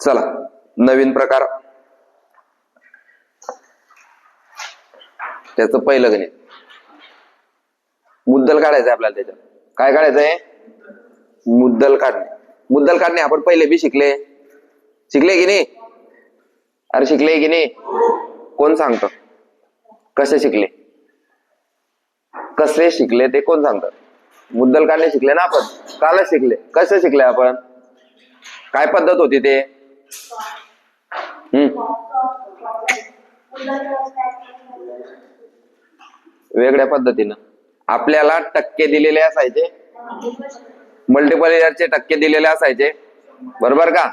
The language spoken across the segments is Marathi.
चला नवीन प्रकार, त्याचं पहिलं गणित. मुद्दल काढायचंय आपल्याला. त्याच्यात काय काढायचंय? मुद्दल काढणे. मुद्दल काढणे आपण पहिले बी शिकले की नाही? अरे शिकले की नाही? कोण सांगतं कसे शिकले? कसे शिकले ते कोण सांगतं? मुद्दल काढणे शिकले ना आपण, कालच शिकले. कसं शिकले आपण? काय पद्धत होती ते? वेगळ्या पद्धतीनं. आपल्याला टक्के दिलेले असायचे, मल्टिपल चे टक्के दिलेले असायचे, बरोबर का?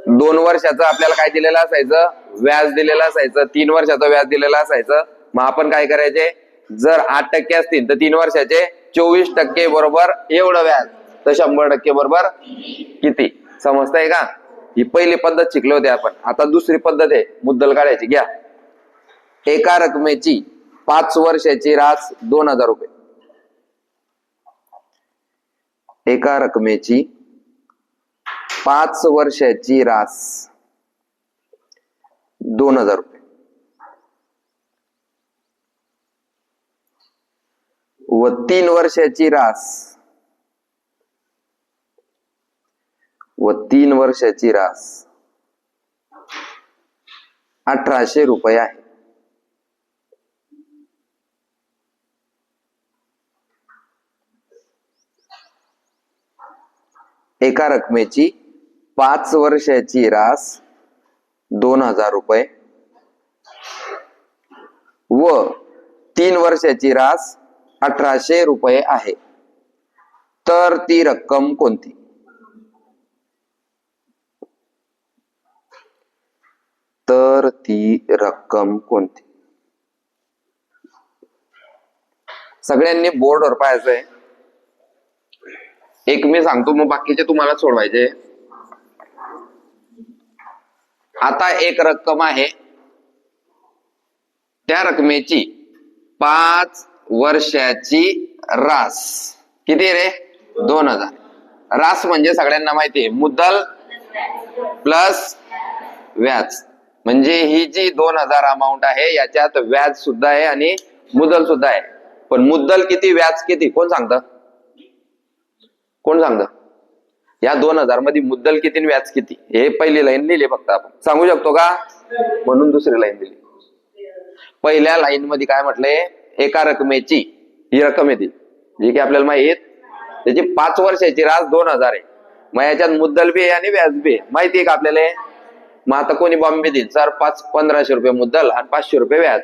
2 वर्षाचं आपल्याला काय दिलेलं असायचं? व्याज दिलेलं असायचं. 3 वर्षाचं व्याज दिलेलं असायचं. मग आपण काय करायचे? जर 8% असतील तर 3 वर्षाचे 24% बरोबर एवढं व्याज, तर 100% बरोबर किती? समजतंय का? ही पहिली पद्धत शिकले होते आपण. आता दुसरी पद्धत आहे मुद्दल काढायची. घ्या, एका रकमेची 5 वर्षाची रास 2000 रुपये. एका रकमेची 5 वर्षाची रास 2000 रुपये व 3 वर्षाची रास 1800 रुपये आहे. एका रकमेची 5 वर्षाची रास 2000 रुपये व 3 वर्षाची रास 1800 रुपये आहे. तर ती रक्कम कोणती? तर ती रक्कम कोणती? सगळ्यांनी बोर्डवर पाहायचंय. एक मी सांगतो, मग बाकीचे तुम्हाला सोडवायचे. आता एक रक्कम आहे, त्या रकमेची 5 वर्षाची रास किती रे? 2000. रास म्हणजे सगळ्यांना माहिती आहे, मुद्दल प्लस व्याज. म्हणजे ही जी 2000 अमाऊंट आहे, याच्यात व्याज सुद्धा आहे आणि मुद्दल सुद्धा आहे. पण मुद्दल किती, व्याज किती, कोण सांगतं? कोण सांगतं? या 2000 मध्ये मुद्दल किती आणि व्याज किती? हे पहिली लाईन लिहिली फक्त आपण. सांगू शकतो का? म्हणून दुसरी लाईन दिली. पहिल्या लाईन मध्ये काय म्हटलंय? एका रकमेची, ही रक्कम येते जी की आपल्याला माहित, त्याची 5 वर्षाची रास 2000 आहे. मग याच्यात मुद्दल बी आहे आणि व्याज बी आहे, माहिती आहे का आपल्याला? मग आता कोणी बॉम्बे देईल सर 1500 रुपये मुद्दल आणि 500 रुपये व्याज,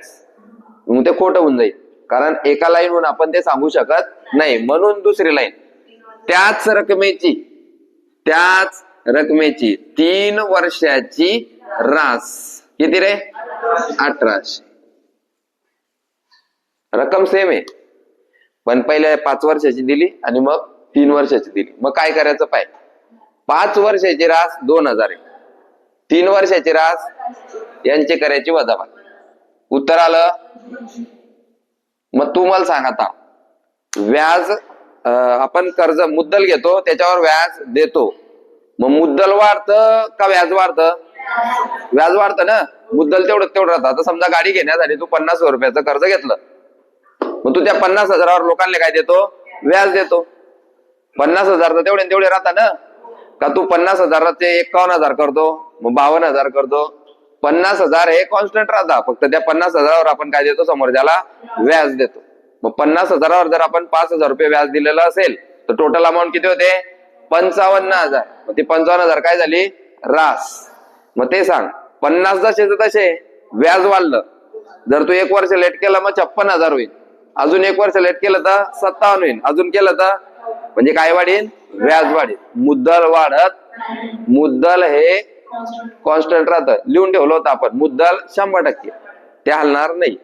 मग ते खोटं होऊन जाईल. कारण एका लाईनहून आपण ते सांगू शकत नाही. म्हणून दुसरी लाईन, त्याच रकमेची 3 वर्षाची रास किती रे? 1800. रक्कम सेम आहे, पण पहिले 5 वर्षाची दिली आणि मग 3 वर्षाची दिली. मग काय करायचं पाय? 5 वर्षाची रास 2000 आहे, 3 वर्षाची रास यांची करायची वजाबाकी. उत्तर आलं? मग तू मला सांग, आता व्याज आपण कर्ज मुद्दल घेतो, त्याच्यावर व्याज देतो, मग मुद्दल वाढतं का व्याज वाढतं? व्याज वाढतं ना. मुद्दल तेवढं राहतं. आता समजा गाडी घेण्यासाठी तू 50,000 रुपयाचं कर्ज घेतलं, मग तू त्या 50,000 लोकांना काय देतो? व्याज देतो. 50,000 तर तेवढे राहता ना. का तू 50,000 ते 51,000 करतो, मग 52,000 करतो. 50,000 हे कॉन्स्टंट राहता, फक्त त्या 50,000 आपण काय देतो? समोरच्याला व्याज देतो. मग 50,000 जर आपण 5,000 रुपये व्याज दिलेलं असेल, तर टोटल अमाऊंट किती होते? 55,000. मग ती 55,000 काय झाली? रास. मग ते सांग, 50 जसेच तसे व्याज वाढलं. जर तू 1 वर्ष लेट केलं मग 56,000 होईल. अजून 1 वर्ष लेट केलं तर 57 होईल. अजून केलं तर म्हणजे काय वाढेल? व्याज वाढेल. मुद्दल वाढत, मुद्दल हे कॉन्स्टंट राहतं. लिहून ठेवलं होतं आपण, मुद्दल 100%, ते हलणार नाही.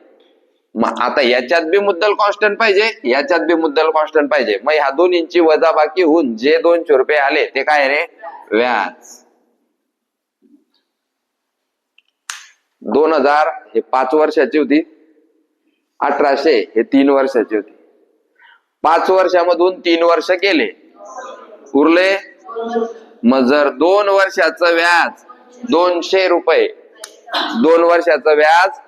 मग आता याच्यात बी मुद्दल कॉन्स्टंट पाहिजे, याच्यात बी मुद्दल कॉन्स्टंट पाहिजे. मग ह्या दोन्हींची वजाबाकी होऊन जे 200 रुपये आले ते काय रे? व्याज. 2000 हे 5 वर्षाची होती, 1800 हे 3 वर्षाची होती. 5 वर्षामधून 3 वर्ष गेले, उरले मग जर 2 वर्षाचं व्याज 200 रुपये, 2 वर्षाचं व्याज,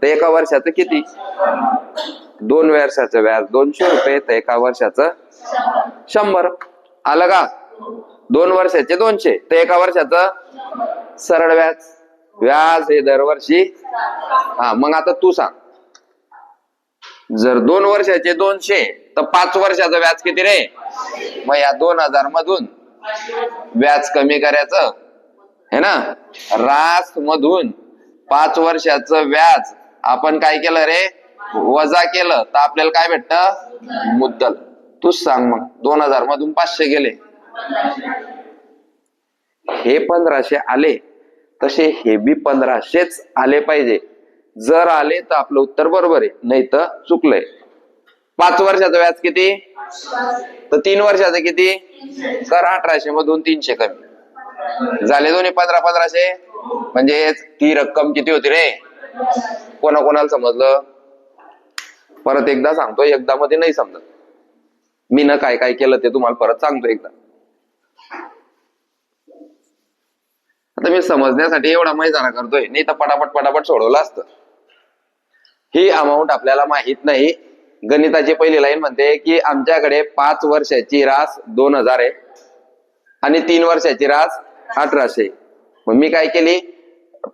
तर एका वर्षाचं किती? 2 वर्षाचं व्याज 200 रुपये, तर एका वर्षाचं 100. आलं का? 2 वर्षाचे 200, तर एका वर्षाचं सरळ व्याज. व्याज हे दरवर्षी. हा, मग आता तू सांग, जर 2 वर्षाचे 200, तर 5 वर्षाचं व्याज किती रे? मग या 2000 मधून व्याज कमी करायचं है ना. रास मधून 5 वर्षाचं व्याज आपण काय केलं रे? वजा केलं, तर आपल्याला काय भेटतं? मुद्दल. तूच सांग मग. 2000 मधून 500 गेले, हे 1500 आले, तसे हे बी 1500च आले पाहिजे. जर आले तर आपलं उत्तर बरोबर आहे, नाही तर चुकलंय. 5 वर्षाचं व्याज किती? तर 3 वर्षाचं किती? तर 1800 मधून 300 कमी झाले, दोन्ही 1500. म्हणजे ती रक्कम किती होती रे? कोणाकोणाला समजलं? परत एकदा सांगतो, एकदा मध्ये नाही समजत. मी न काय काय केलं ते तुम्हाला परत सांगतो एकदा. आता मी समजण्यासाठी एवढा मैदाना करतोय, नाही तर पटापट सोडवलं असतं. ही अमाऊंट आपल्याला माहित नाही. गणिताची पहिली लाईन म्हणते की आमच्याकडे 5 वर्षाची रास 2000 आहे आणि 3 वर्षाची रास 1800. मग मी काय केली?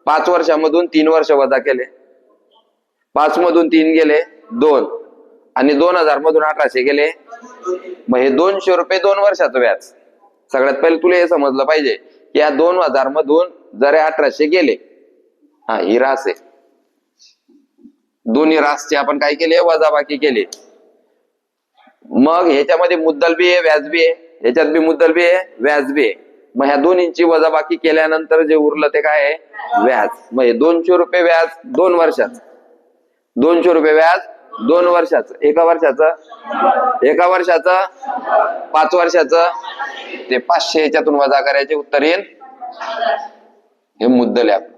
5 वर्षामधून 3 वर्ष वजा केले, 5 मधून 3 गेले 2, आणि 2000 मधून 1800 गेले. मग हे 200 रुपये 2 वर्षाचं व्याज. सगळ्यात पहिले तुला हे समजलं पाहिजे की या 2000 मधून जर 1800 गेले, हा ही रास आहे, दोन्ही रासचे आपण काय केले? वजाबाकी केली. मग ह्याच्यामध्ये मुद्दल बी आहे, व्याज बी आहे, ह्याच्यात बी मुद्दल बी आहे, व्याज बी आहे. मग ह्या दोन्हींची वजाबाकी केल्यानंतर जे उरलं ते काय आहे? व्याज. मग हे 200 रुपये व्याज 2 वर्षाचं, 200 रुपये व्याज 2 वर्षाचं, एका वर्षाचं 5 वर्षाचं, ते 500 ह्याच्यातून वजा करायचे, उत्तर येईल. हे मुद्दल आहे.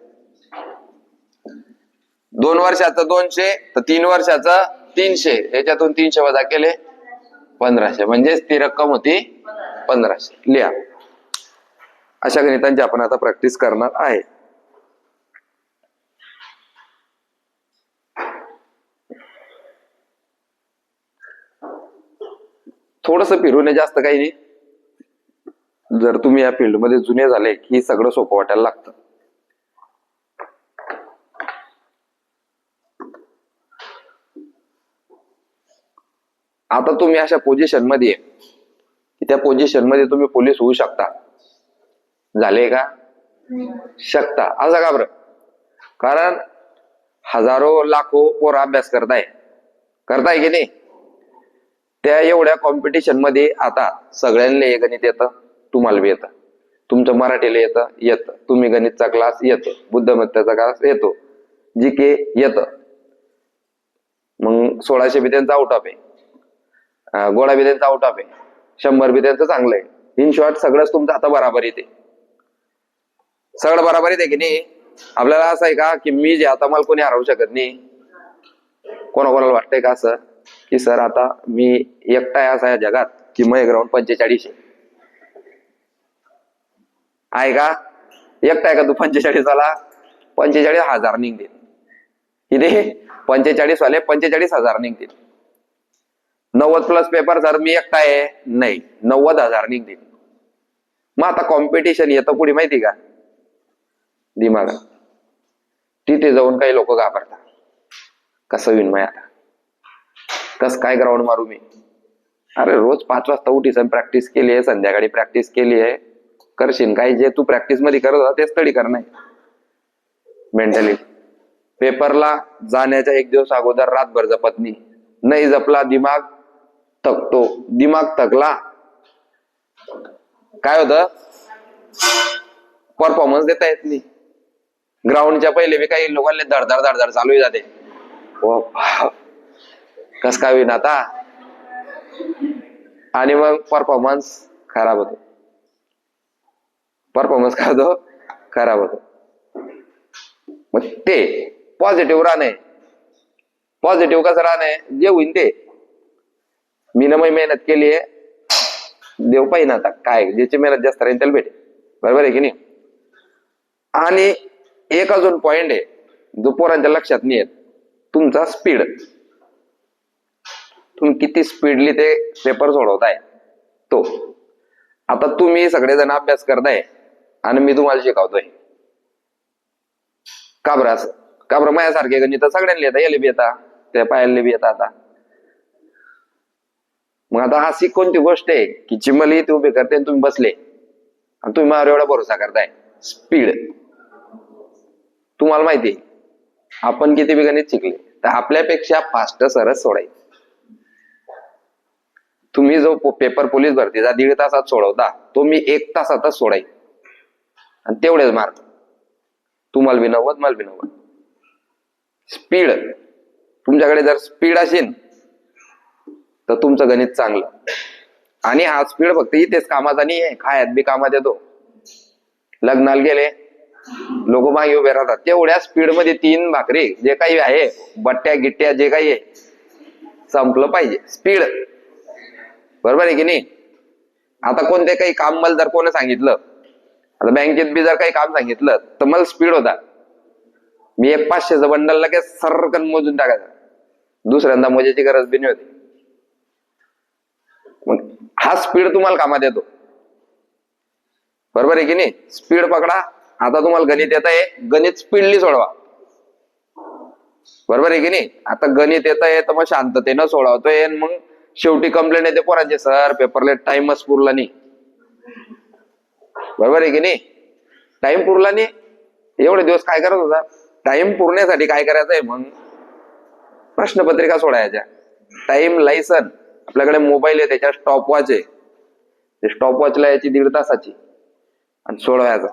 2 वर्षाचं 200, तर 3 वर्षाचं 300, ह्याच्यातून 300 वजा केले 1500, म्हणजेच ती रक्कम होती 1500. लिहा. अशा गणितांची आपण आता प्रॅक्टिस करणार आहे. थोडस फिरून, जास्त काही नाही. जर तुम्ही या फील्ड मध्ये जुने झाले की सगळं सोपं वाटायला लागतं. आता तुम्ही अशा पोझिशन मध्ये, त्या पोझिशन मध्ये तुम्ही पोलीस होऊ शकता. झाले का? शकता. असं का बरं? कारण हजारो लाखो पोर अभ्यास करताय की नाही? त्या एवढ्या कॉम्पिटिशन मध्ये आता सगळ्यांना हे गणित येतं, तुम्हाला बी येतं, तुमचं मराठीला येतं, तुम्ही गणितचा क्लास येतो, बुद्धिमत्तेचा क्लास येतो, जीके येतं. मग 1600 बी त्यांचा आउट ऑफ आहे, गोळा बी त्यांचा आउट ऑफ आहे, 100 बी त्यांचं चांगलं आहे. इन शॉर्ट सगळंच तुमचं आता बराबर येते. सगळं बराबर येते की नाही? आपल्याला असं आहे का की मी जे आता मला कोणी हरवू शकत नाही? कोणाकोणाला वाटतंय का असं की सर आता मी एकटा आहे असा या जगात की मग ग्राउंड 45 आहे का? एकटा आहे का तू 45 वाला? 45,000 निघतील. किती? 45 वाले 45,000 निघतील. 90 प्लस पेपर सर मी एकटा आहे, नाही, 90,000 निघतील. मग आता कॉम्पिटिशन येतं पुढे माहिती का? दिमाग. तिथे जाऊन काही लोक घाबरतात, कसं होईन मग आता, कस काय ग्राउंड मारू मी? अरे रोज 5 वाजता उठीसन प्रॅक्टिस केली आहे, संध्याकाळी प्रॅक्टिस केली आहे, करशील काय? जे तू प्रॅक्टिस मध्ये करत होता ते स्टडी कर. नाही मेंटली पेपरला जाण्याच्या 1 दिवस अगोदर रातभर जपत नाही जपला दिमाग थकतो. दिमाग थकला काय होतं? परफॉर्मन्स देता येत नाही. ग्राउंडच्या पहिले बी काही लोकांना धडधड चालू जाते. कस काय होईन आता? आणि मग परफॉर्मन्स खराब होतो. खराब होतो. मग ते पॉझिटिव्ह राहणे. पॉझिटिव्ह कसं राहणे? जे होईन ते. मी मेहनत केलीये, देव पाहिजे आता काय, ज्याची मेहनत जास्त राहील त्याला भेटेल, बरोबर आहे की नाही. आणि एक अजून पॉइंट आहे जो पोरांच्या लक्षात नाही येत, तुमचा स्पीड. तुम्ही किती स्पीडली ते पेपर सोडवताय तो. आता तुम्ही सगळेजण अभ्यास करताय आणि मी तुम्हाला शिकवतोय, का बरं असं? का बरं माझ्यासारखे गणित सगळ्यांना येतात, याला बी येतात, त्या पायाला बी येतात. आता मग आता अशी कोणती गोष्ट आहे की चिमली ती उभी करते आणि तुम्ही बसले आणि तुम्ही माझ्यावर एवढा भरोसा करताय? स्पीड. तुम्हाला माहिती आपण किती बी गणित शिकले तर आपल्यापेक्षा फास्ट सरस सोडायचं. तुम्ही जो पेपर पोलीस भरतीचा 1.5 तासात सोडवता तो मी 1 तासातच सोडाय आणि तेवढेच मार्क. तुम्हाला बी 90, मला बी 90. स्पीड. तुमच्याकडे जर स्पीड असेल तर तुमचं गणित चांगलं. आणि हा स्पीड फक्त इथेच कामाचा नाही आहे, खायात बी कामात येतो. लग्नाला गेले लोक मागे उभे राहतात, तेवढ्या स्पीड मध्ये 3 भाकरी जे काही आहे, बट्ट्या गिट्ट्या जे काही आहे, संपलं पाहिजे. स्पीड. बरोबर आहे की नाही. आता कोणते काही काम मला जर कोणी सांगितलं, आता बँकेत बी जर काही काम सांगितलं तर मला स्पीड होता, मी एक 500चं बंडल लगेच सरकन मोजून टाकायचं, दुसऱ्यांदा मोजायची गरज बी नाही होती. मग हा स्पीड तुम्हाला कामात येतो, बरोबर आहे की नाही. स्पीड पकडा. आता तुम्हाला गणित येत आहे, गणित स्पीडली सोडवा, बरोबर आहे की नाही. आता गणित येत आहे तर मग शांततेनं सोडवतोय, मग शेवटी कंप्लेंट येते पोरांचे, सर पेपरला टाइमच पुरला नाही, बरोबर आहे की नाही. टाइम पुरला नाही, एवढे दिवस काय करत होता? टाइम पुरण्यासाठी काय करायचंय, मग प्रश्नपत्रिका सोडायच्या. टाइम लायसन आपल्याकडे मोबाईल आहे, त्याच्या स्टॉप वॉच आहे, ते स्टॉप वॉचला याची 1.5 तासाची आणि सोडवायचा.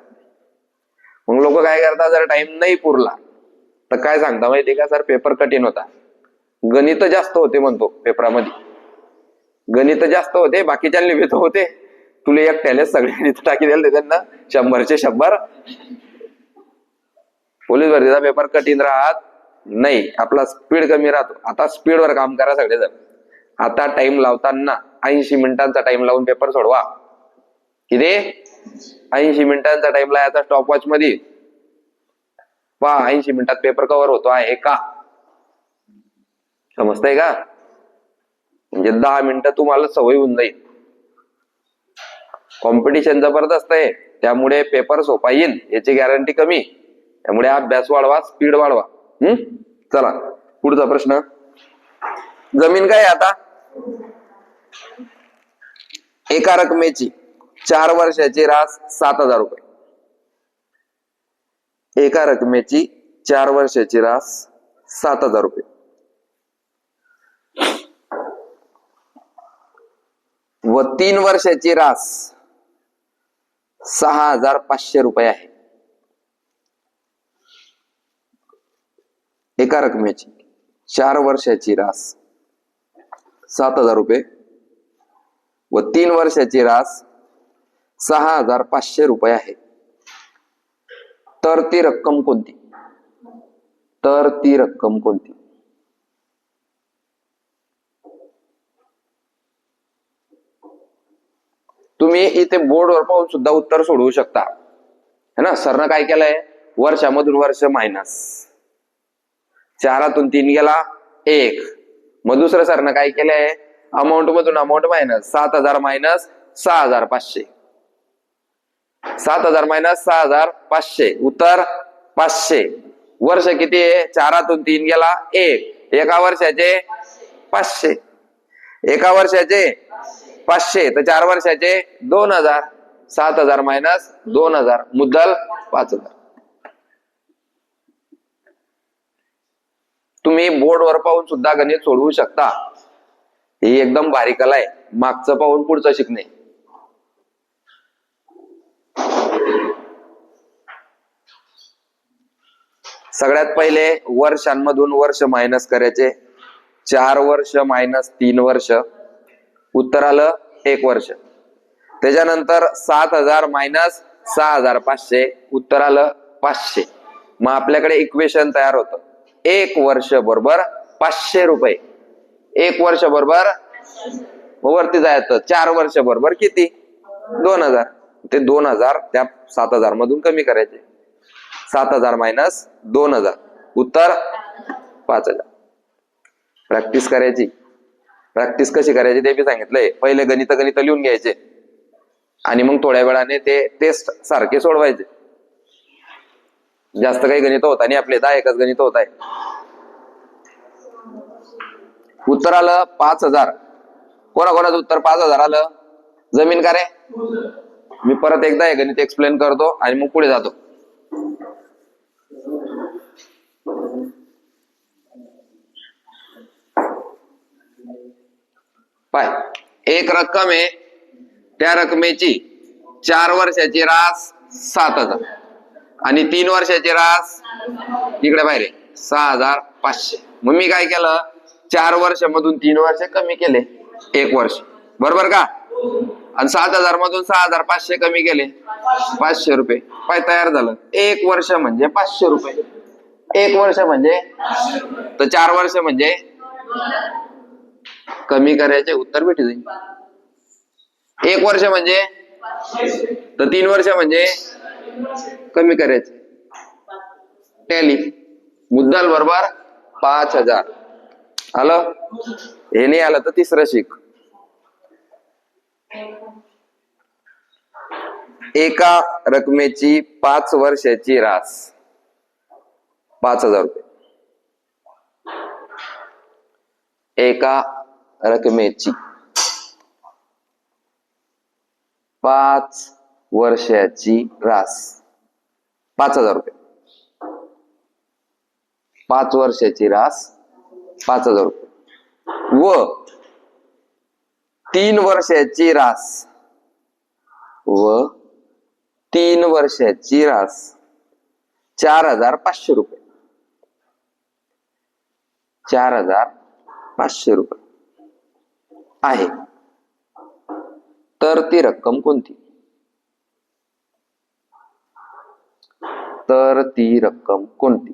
मग लोक काय करतात, जर टाइम नाही पुरला तर काय सांगता माहितीये का, सर पेपर कठीण होता, गणित जास्त होते म्हणतो पेपरामध्ये, गणित जास्त होते, बाकीच्या लिहित होते, तुला एकट्याला सगळे गणित टाकी द्यायला त्यांना 100चे 100. पोलीस भरतीचा पेपर कठीण राहत नाही, आपला स्पीड कमी राहतो. आता स्पीडवर काम करा सगळेजण. आता टाइम लावताना 80 मिनिटांचा टाइम लावून पेपर सोडवा. किती? 80 मिनिटांचा टाइम लावायचा स्टॉप वॉच मध्ये. पहा 80 मिनिटात पेपर कव्हर होतो आहे का, समजतंय का? म्हणजे 10 मिनिटं तुम्हाला सवय होऊन जाईल. कॉम्पिटिशन जबरदस्त आहे, त्यामुळे पेपर सोपा येईल याची गॅरंटी कमी, त्यामुळे अभ्यास वाढवा, स्पीड वाढवा. चला पुढचा प्रश्न. जमीन काय आता? एका रकमेची 4 वर्षाची रास 7,000 रुपये. एका रकमेची 4 वर्षाची रास 7,000 रुपये. व 3 वर्षाची रास 6,500 रुपये आहे. एका रकमेची 4 वर्षाची रास 7,000 रुपये व 3 वर्षाची रास 6,500 रुपये आहे. तर ती रक्कम कोणती? तर ती रक्कम कोणती? तुम्ही इथे बोर्डवर पाहून सुद्धा उत्तर सोडवू शकता, है ना. सरनं काय केलंय, वर्षामधून वर्ष मायनस, 4तून 3 गेला 1. मग दुसरं सरनं काय केलंय, अमाऊंट मधून अमाऊंट मायनस, 7,000 मायनस 6,500. 7,000 मायनस 6,500, उत्तर 500. वर्ष किती आहे? 4तून 3 गेला 1. एका वर्षाचे 500. एका वर्षाचे 500 तर 4 वर्षाचे 2,000. 7,000 मायनस 2,000, मुद्दल 5,000. तुम्ही बोर्डवर पाहून सुद्धा गणित सोडवू शकता. ही एकदम भारी कला आहे, मागचं पाहून पुढचं शिकणे. सगळ्यात पहिले वर्षांमधून वर्ष मायनस करायचे. 4 वर्ष मायनस 3 वर्ष, उत्तर आलं 1 वर्ष. त्याच्यानंतर 7,000 मायनस 6,500, उत्तर आलं 500. मग आपल्याकडे इक्वेशन तयार होतं, 1 वर्ष बरोबर 500 रुपये. 1 वर्ष बरोबर, मग वरती जायचं 4 वर्ष बरोबर किती 2000. ते 2000 त्या 7000 मधून कमी करायचे. 7000 मायनस 2000 उत्तर 5000. प्रॅक्टिस करायची. प्रॅक्टिस कशी करायची ते बी सांगितलंय. पहिले गणित लिहून घ्यायचे आणि मग थोड्या वेळाने ते टेस्ट सारखे सोडवायचे. जास्त काही गणित होत आणि आपले 10 एकच गणित होत आहे. उत्तर आलं 5000. कोणाकोणाचं उत्तर 5000 आलं? जमीन का रे? मी परत एकदा हे गणित एक्सप्लेन करतो आणि मग पुढे जातो. पाय, एक रक्कम आहे, त्या रकमेची 4 वर्षाची रास 7000 आणि 3 वर्षाची रास इकडे बाहेर 6500. मग मी काय केलं, 4 वर्ष मधून 3 वर्ष कमी केले 1 वर्ष, बरोबर का? आणि 7000 मधून 6500 कमी केले 500 रुपये. पाय तयार झालं. 1 वर्ष म्हणजे 500 रुपये. 1 वर्ष म्हणजे तर 4 वर्ष म्हणजे कमी करायचे उत्तर भेटू जाईल. 1 वर्ष म्हणजे तर 3 वर्ष म्हणजे कमी करायचे. टॅली मुद्दल बरोबर 5000 आलं. हे नाही आलं तर तिसरं शिक. एका रकमेची 5 वर्षाची रास 5000 रुपये. एका रकमेची 5 वर्षाची रास 5000 रुपये. 5 वर्षाची रास 5000 रुपये व 3 वर्षाची रास 4500 रुपये. 4500 रुपये आहे. तर ती रक्कम कोणती? तर ती रक्कम कोणती?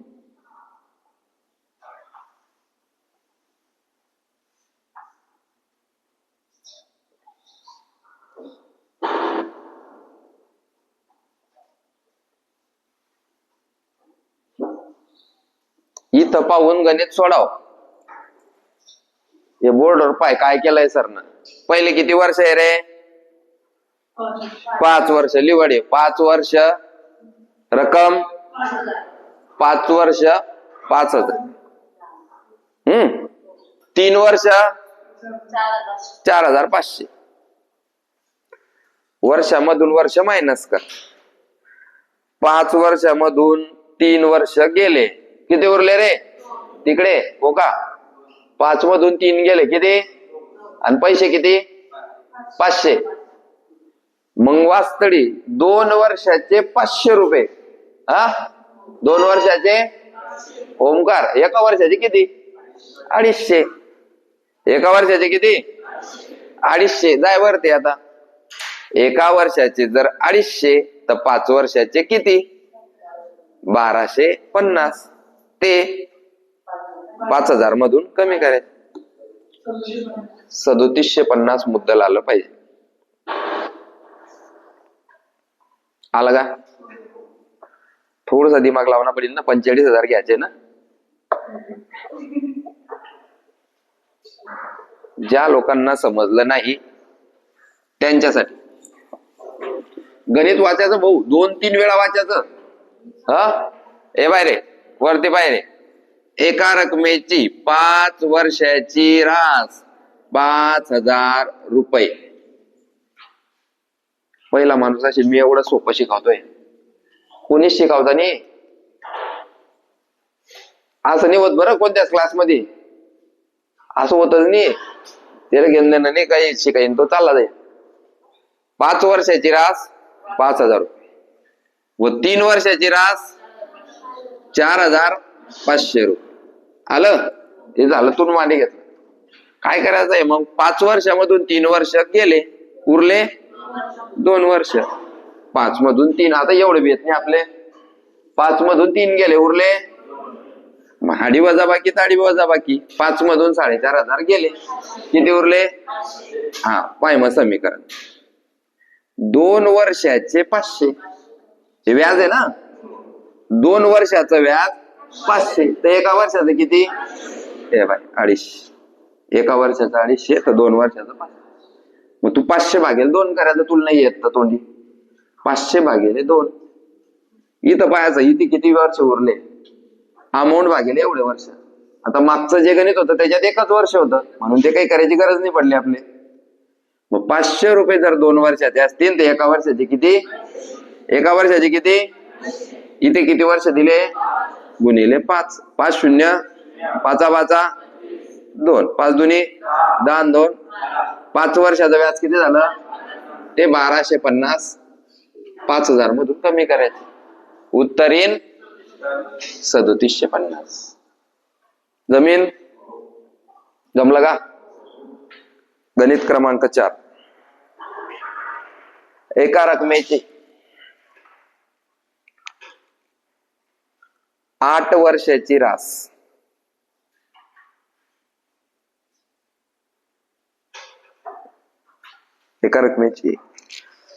इथं पाहून गणित सोडाव. हे बोर्डवर पाय काय केलंय सरनं. पहिले किती वर्ष आहे रे? 5 वर्ष. लिवडे 5 वर्ष रक्कम 5 वर्ष 5000. 3 वर्ष 4500. वर्षामधून वर्ष मायनस कर. 5 वर्षामधून 3 वर्ष गेले, किती उरले रे? तिकडे हो का? 5 मधून 3 गेले किती? आणि पैसे किती? 500. मग वास्तडी 2 वर्षाचे 500 रुपये. 2 वर्षाचे ओमकार. एका वर्षाचे किती? 250. एका वर्षाचे किती? 250. जाय वरती आता. एका वर्षाचे जर 250 तर 5 वर्षाचे किती? 1250. ते 5000 मधून कमी करायचे. 3750 मुद्दल आलं पाहिजे. आलं का? थोडसा दिमाग लावणं पडेल ना. 45,000 घ्यायचे ना. ज्या लोकांना समजलं नाही त्यांच्यासाठी गणित वाचायचं भाऊ. 2-3 वेळा वाचायचं. ए बाय रे, वरती पाय रे. एका रकमेची 5 वर्षाची रास 5000 रुपये. पहिला माणूस असेल. मी एवढं सोपं शिकवतोय, कोणीच शिकवता नाही. असं नाही होत बरं. कोणत्याच क्लासमध्ये असं होतच नाही. त्याला घेणं नाही काही शिकायन तो चालला जाईल. 5 वर्षाची रास 5000 रुपये व 3 वर्षाची रास 4500 रुपये. आलं. ते झालं. तू मांडी घेतलं. काय करायचंय मग? 5 वर्षामधून 3 वर्ष गेले, उरले 2 वर्ष. 5 मधून 3. आता एवढे बी येत नाही आपले. 5 मधून 3 गेले, उरले मग आडी वजाबाकी तर आडी वजाबाकी 5 मधून 4,500 गेले, किती उरले? हा पाय मग समीकरण 2 वर्षाचे 500 हे व्याज आहे ना, 2 वर्षाचं व्याज 500 तर एका वर्षाचं किती? हे बाय 250, एका वर्षाचं 250 तर 2 वर्षाचं 500. मग तू 500 भागेल 2 करायचं, तुला नाही येत तर तोंडी 500 भागेले 2 इथं पाहायचं इथे किती वर्ष उरले, अमाऊंट भागेल एवढे वर्ष. आता मागचं जे गणित होतं त्याच्यात एकच वर्ष होतं म्हणून ते काही करायची गरज नाही पडली आपले. मग 500 रुपये जर 2 वर्षाचे असतील तर एका वर्षाचे किती? एका वर्षाचे किती? इथे किती वर्ष दिले? गुणिले 5, 5 शून्य 5 5 2, 5 दुनी 10 2, 5 वर्षाचं व्याज किती झालं? ते 1250, 5000 मधून कमी करायचे. उत्तर येईल 3750. जमीन जमलं का? गणित क्रमांक 4. एका रकमेची 8 वर्षाची रास एका रकमेची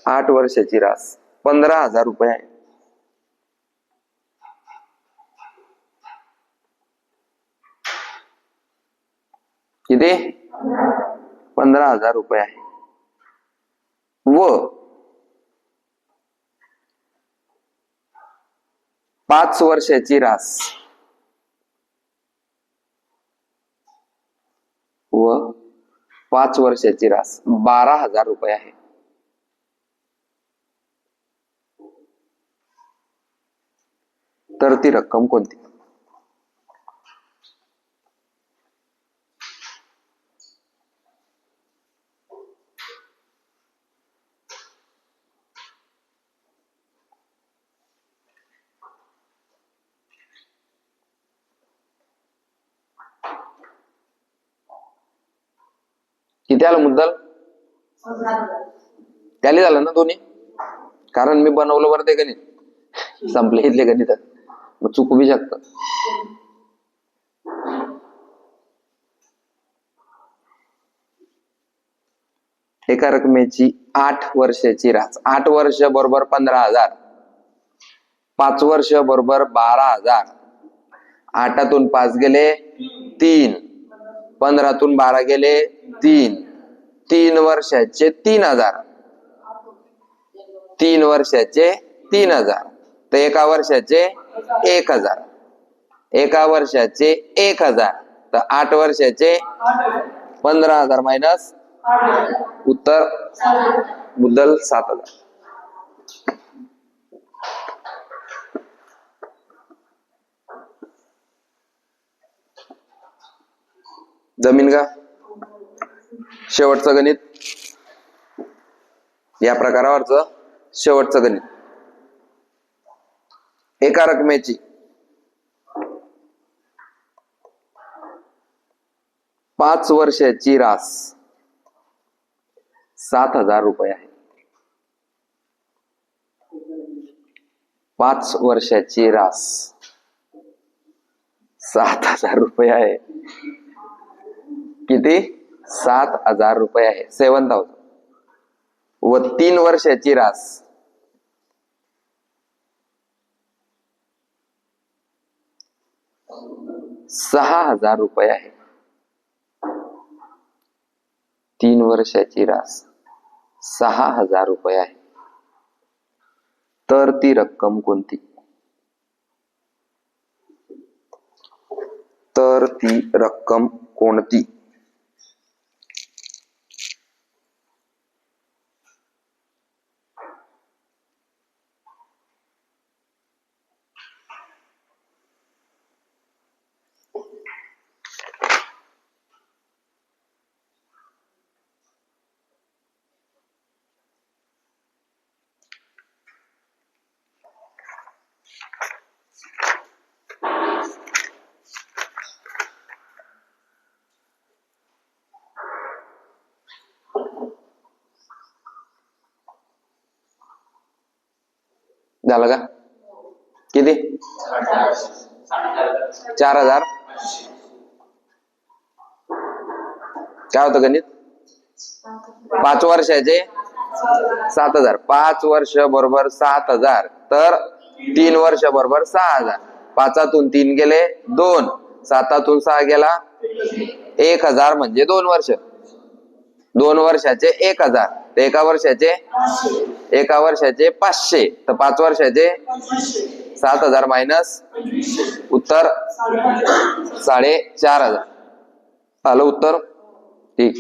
8 वर्षाची रास 15,000 रुपये आहे. किती? 15,000 रुपये आहे. व 5 वर्षाची रास व 5 वर्षाची रास 12,000 रुपये आहे. तर ती रक्कम कोणती? किती आलं मुद्दल? त्याला झालं ना दोन्ही, कारण मी बनवलं बरं ते गणित, संपले इथले गणित, मग चुकू बी शकत. एका रकमेची 8 वर्षाची रास, 8 वर्ष बरोबर 15,000, 5 वर्ष बरोबर 12,000, 8तून 5 गेले 3, 15तून 12 गेले 3, 3 वर्षाचे 3,000, 3 वर्षाचे 3,000 तर एका वर्षाचे 1,000, एका वर्षाचे 1,000 तर 8 वर्षाचे 15,000 मायनस उत्तर मुद्दल 7,000. जमीन का? शेवटचं गणित, या प्रकारावरचं शेवटचं गणित. एका रकमेची 5 वर्षाची रास 7,000 रुपये आहे. 5 वर्षाची रास 7,000 रुपये आहे. किती? 7,000 रुपये आहे, 7,000. व 3 वर्षाची रास 6,000 रुपये आहे. 3 वर्षाची रास 6,000 रुपये आहे. तर ती रक्कम कोणती? तर ती रक्कम कोणती? झालं का? किती? 4000 काय होतं गणित? 5 वर्षाचे 7000. 5 वर्ष बरोबर 7000. तर 3 वर्ष बरोबर 6000. 5 3 गेले 2, 7 6 गेला 1000 म्हणजे 2 वर्ष. 2 वर्षाचे 1000. एका वर्षाचे 500. तर 5 वर्षाचे 7000 मायनस उत्तर 4500. आलं उत्तर? ठीक.